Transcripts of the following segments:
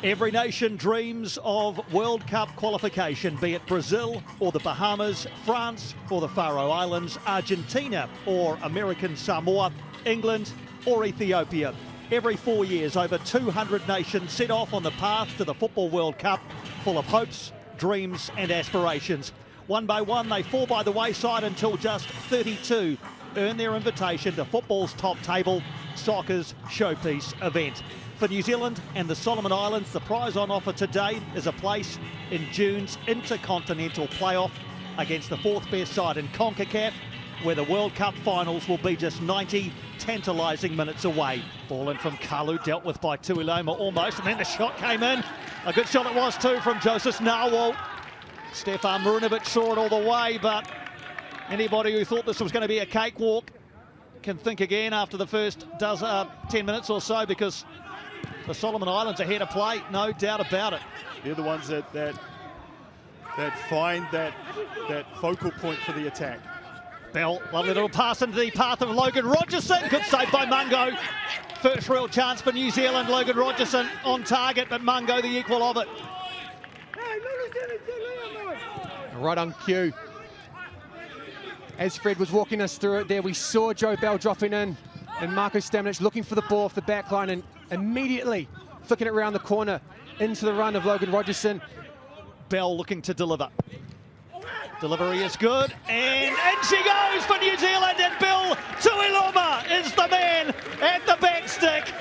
Every nation dreams of World Cup qualification, be it Brazil or the Bahamas, France or the Faroe Islands, Argentina or American Samoa, England or Ethiopia. Every 4 years, over 200 nations set off on the path to the Football World Cup, full of hopes, dreams and aspirations. One by one, they fall by the wayside until just 32 earn their invitation to football's top table, soccer's showpiece event. For New Zealand and the Solomon Islands, the prize on offer today is a place in June's intercontinental playoff against the fourth best side in CONCACAF, where the World Cup finals will be just 90 tantalising minutes away. Ball in from Kalu, dealt with by Tuiloma almost, and then the shot came in. A good shot it was too from Joseph Narwhal. Stefan Marinovic saw it all the way, but anybody who thought this was going to be a cakewalk can think again after the first 10 minutes or so, because the Solomon Islands are here to play, no doubt about it. They're the ones that find that focal point for the attack. Bell, lovely little pass into the path of Logan Rogerson. Good save by Mungo. First real chance for New Zealand. Logan Rogerson on target, but Mungo the equal of it. Right on cue. As Fred was walking us through it there, we saw Joe Bell dropping in and Marko Stamenic looking for the ball off the back line and immediately flicking it around the corner into the run of Logan Rogerson. Bell looking to deliver. Delivery is good, and in she goes for New Zealand, and Bill Tuiloma is the man at the back stick.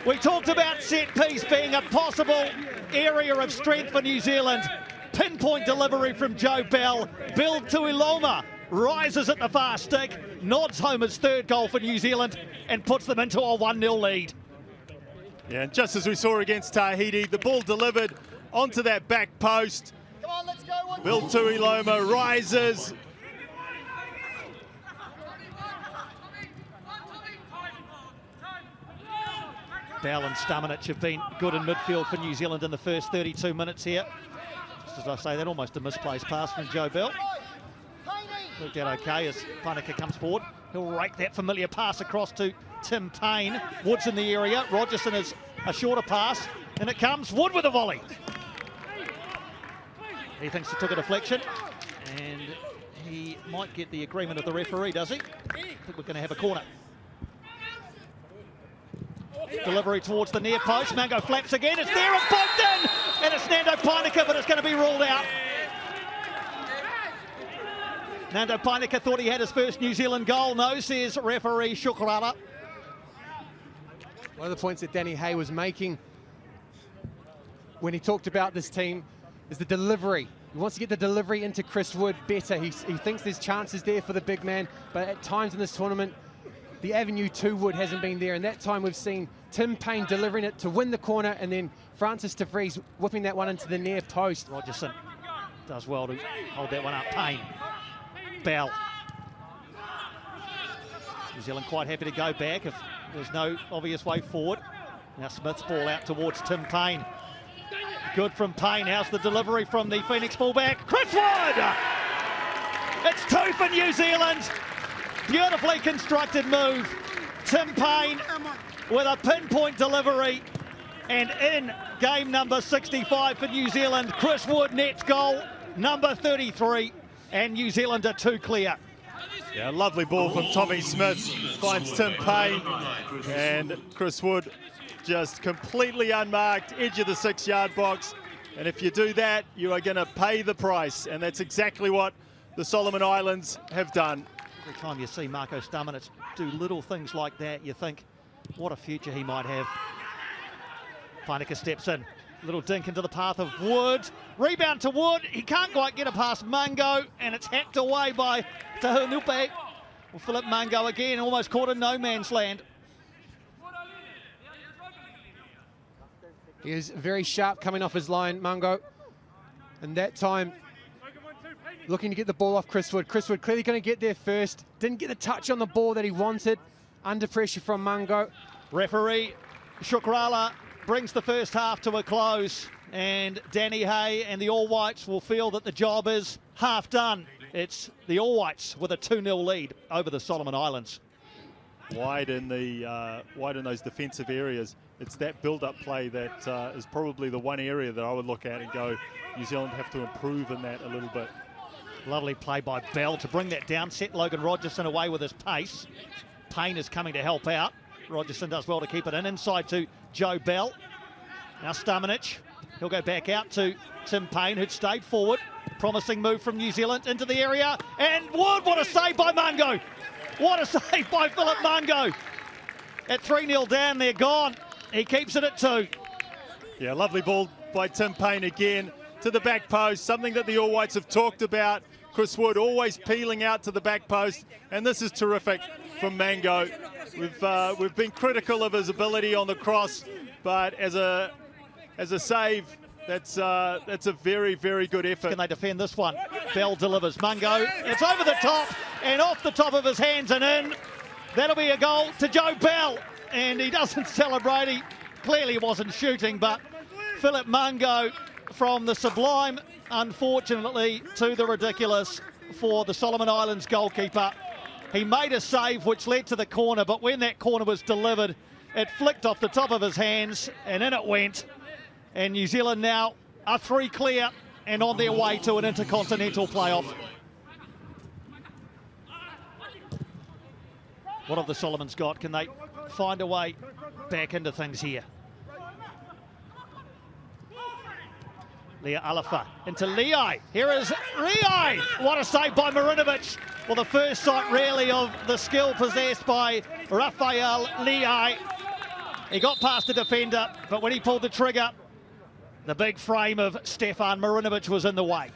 We talked about set piece being a possible area of strength for New Zealand. Pinpoint delivery from Joe Bell. Bill Tuiloma rises at the far stick, nods home his third goal for New Zealand, and puts them into a 1-0 lead. Yeah, and just as we saw against Tahiti, the ball delivered onto that back post. Come on, let's go. Bill Tuiloma rises. Bell and Stamenic have been good in midfield for New Zealand in the first 32 minutes here. Just as I say that, almost a misplaced pass from Joe Bell. Worked out okay as Pānaka comes forward. He'll rake that familiar pass across to Tim Payne. Wood's in the area. Rogerson is a shorter pass, and it comes. Wood with a volley. He thinks he took a deflection, and he might get the agreement of the referee, does he? I think we're going to have a corner. Delivery towards the near post. Mango flaps again. It's there and poked in, and it's Nando Pānaka, but it's going to be ruled out. Nando Pānaka thought he had his first New Zealand goal. No, says referee Shukrala. One of the points that Danny Hay was making when he talked about this team is the delivery. He wants to get the delivery into Chris Wood better. He thinks there's chances there for the big man, but at times in this tournament, the avenue to Wood hasn't been there, and that time we've seen Tim Payne delivering it to win the corner, and then Francis de Vries whipping that one into the near post. Rogerson does well to hold that one up. Payne. Bell. New Zealand quite happy to go back if there's no obvious way forward. Now Smith's ball out towards Tim Payne. Good from Payne. How's the delivery from the Phoenix fullback? Chris Wood! It's two for New Zealand. Beautifully constructed move. Tim Payne with a pinpoint delivery. And in game number 65 for New Zealand, Chris Wood nets goal number 33. And New Zealand are two clear. Yeah, lovely ball from Tommy Smith. Finds Tim Payne. And Chris Wood just completely unmarked, edge of the 6-yard box. And if you do that, you are going to pay the price. And that's exactly what the Solomon Islands have done. Every time you see Marko Stamenic do little things like that, you think, what a future he might have. Pānaka steps in. Little dink into the path of Wood. Rebound to Wood. He can't quite get it past Mungo, and it's hacked away by Tahunupe. Well, Philip Mungo again, almost caught in no man's land. He is very sharp coming off his line, Mungo. And that time, looking to get the ball off Chris Wood. Chris Wood clearly going to get there first. Didn't get the touch on the ball that he wanted. Under pressure from Mungo. Referee Shukrala brings the first half to a close, and Danny Hay and the All Whites will feel that the job is half done. It's the All Whites with a 2-0 lead over the Solomon Islands. wide in those defensive areas. It's that build-up play that is probably the one area that I would look at and go, New Zealand have to improve in that a little bit. Lovely play by Bell to bring that down, set Logan Rogerson away with his pace. Payne is coming to help out. Rogerson does well to keep it in. Inside to Joe Bell. Now Stamanic. He'll go back out to Tim Payne, who'd stayed forward. Promising move from New Zealand into the area. And Wood, what a save by Mungo. What a save by Philip Mungo. At 3-0 down, they're gone. He keeps it at 2. Yeah, lovely ball by Tim Payne again to the back post, something that the All Whites have talked about. Chris Wood always peeling out to the back post, and this is terrific from Mango. We've been critical of his ability on the cross, but as a save, that's a very, very good effort. Can they defend this one? Bell delivers. Mungo, it's over the top and off the top of his hands and in. That'll be a goal to Joe Bell, and he doesn't celebrate. He clearly wasn't shooting, but Philip Mungo from the sublime, unfortunately, to the ridiculous for the Solomon Islands goalkeeper. He made a save which led to the corner, but when that corner was delivered, it flicked off the top of his hands and in it went. And New Zealand now are 3 clear and on their way to an intercontinental playoff. What have the Solomons got? Can they find a way back into things here? Leah Alafa into Leai. Here is Leai. What a save by Marinovic. Well, the first sight really of the skill possessed by Rafael Leai. He got past the defender, but when he pulled the trigger, the big frame of Stefan Marinovic was in the way.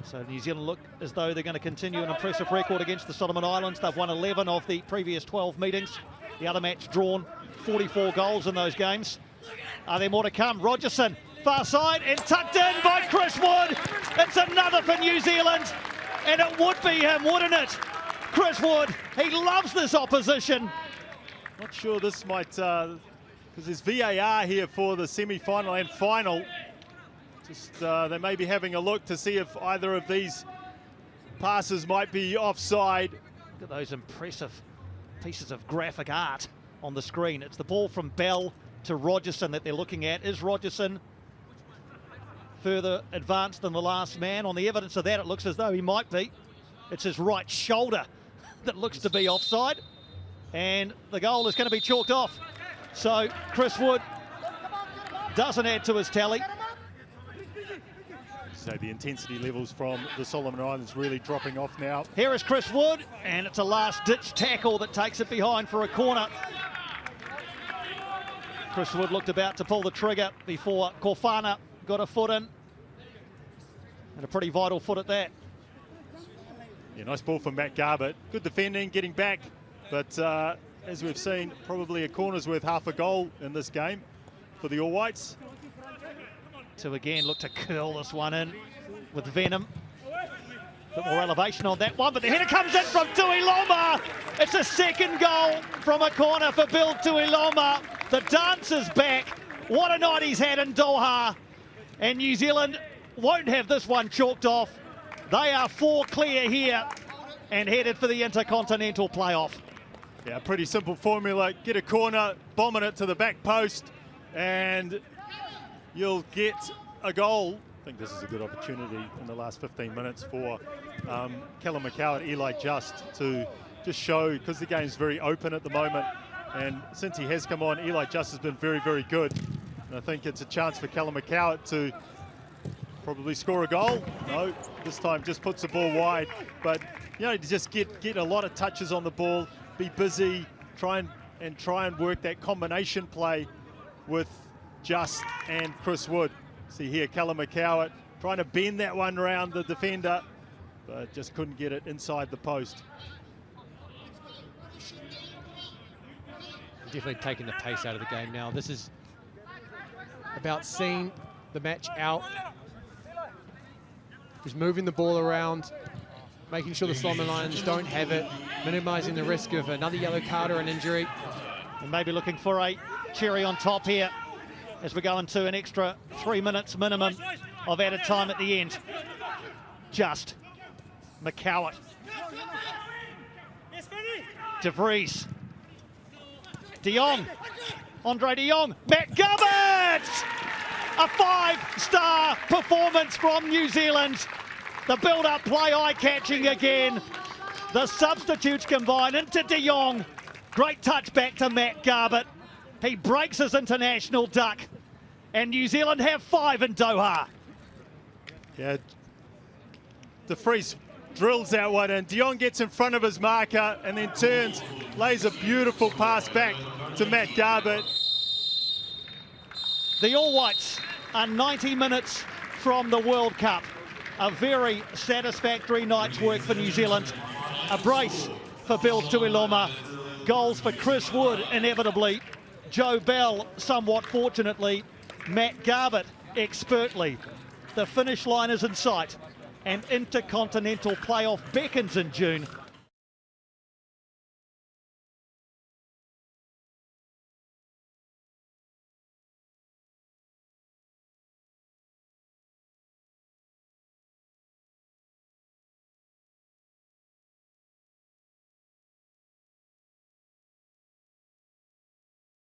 So New Zealand look as though they're going to continue an impressive record against the Solomon Islands. They've won 11 of the previous 12 meetings. The other match drawn, 44 goals in those games. Are there more to come? Rogerson, far side and tucked in by Chris Wood. It's another for New Zealand, and it would be him, wouldn't it? Chris Wood, he loves this opposition. Not sure this might, because there's VAR here for the semi-final and final. Just they may be having a look to see if either of these passes might be offside. Look at those impressive pieces of graphic art on the screen. It's the ball from Bell to Rogerson that they're looking at. Is Rogerson further advanced than the last man? On the evidence of that, it looks as though he might be. It's his right shoulder that looks to be offside, and the goal is going to be chalked off. So Chris Wood doesn't add to his tally. So the intensity levels from the Solomon Islands really dropping off now. Here is Chris Wood, and it's a last-ditch tackle that takes it behind for a corner. Chris Wood looked about to pull the trigger before Korfana got a foot in. And a pretty vital foot at that. Yeah, nice ball from Matt Garbutt. Good defending, getting back. But as we've seen, probably a corner's worth half a goal in this game for the All Whites. To again look to curl this one in with venom. A bit more elevation on that one, but the header comes in from Tuiloma. It's a second goal from a corner for Bill Tuiloma. The dance is back. What a night he's had in Doha. And New Zealand won't have this one chalked off. They are 4 clear here and headed for the intercontinental playoff. Yeah, pretty simple formula. Get a corner, bombing it to the back post, and you'll get a goal. I think this is a good opportunity in the last 15 minutes for Callum McCow and Eli Just to just show, because the game's very open at the moment, and since he has come on, Eli Just has been very, very good. And I think it's a chance for Callum McCow to probably score a goal. No, this time just puts the ball wide. But, you know, just get a lot of touches on the ball, be busy, try and work that combination play with Just and Chris Wood. See here, Callum McCow trying to bend that one around the defender, but just couldn't get it inside the post. Definitely taking the pace out of the game now. This is about seeing the match out. He's moving the ball around, making sure the Solomon Islands don't have it, minimising the risk of another yellow card or an injury. And maybe looking for a cherry on top here as we go into an extra 3 minutes minimum of added time at the end. Just McCowett. De Vries. De Jong. Andre De Jong. Matt Garbutt! A 5-star performance from New Zealand. The build-up play eye-catching again. The substitutes combine into De Jong. Great touch back to Matt Garbutt. He breaks his international duck. And New Zealand have 5 in Doha. Yeah, De Vries drills that one and De Jong gets in front of his marker and then turns, lays a beautiful pass back to Matt Garbutt. The All Whites are 90 minutes from the World Cup. A very satisfactory night's work for New Zealand. A brace for Bill Tuiloma. Goals for Chris Wood, inevitably. Joe Bell, somewhat fortunately. Matt Garbutt, expertly. The finish line is in sight. And intercontinental playoff beckons in June.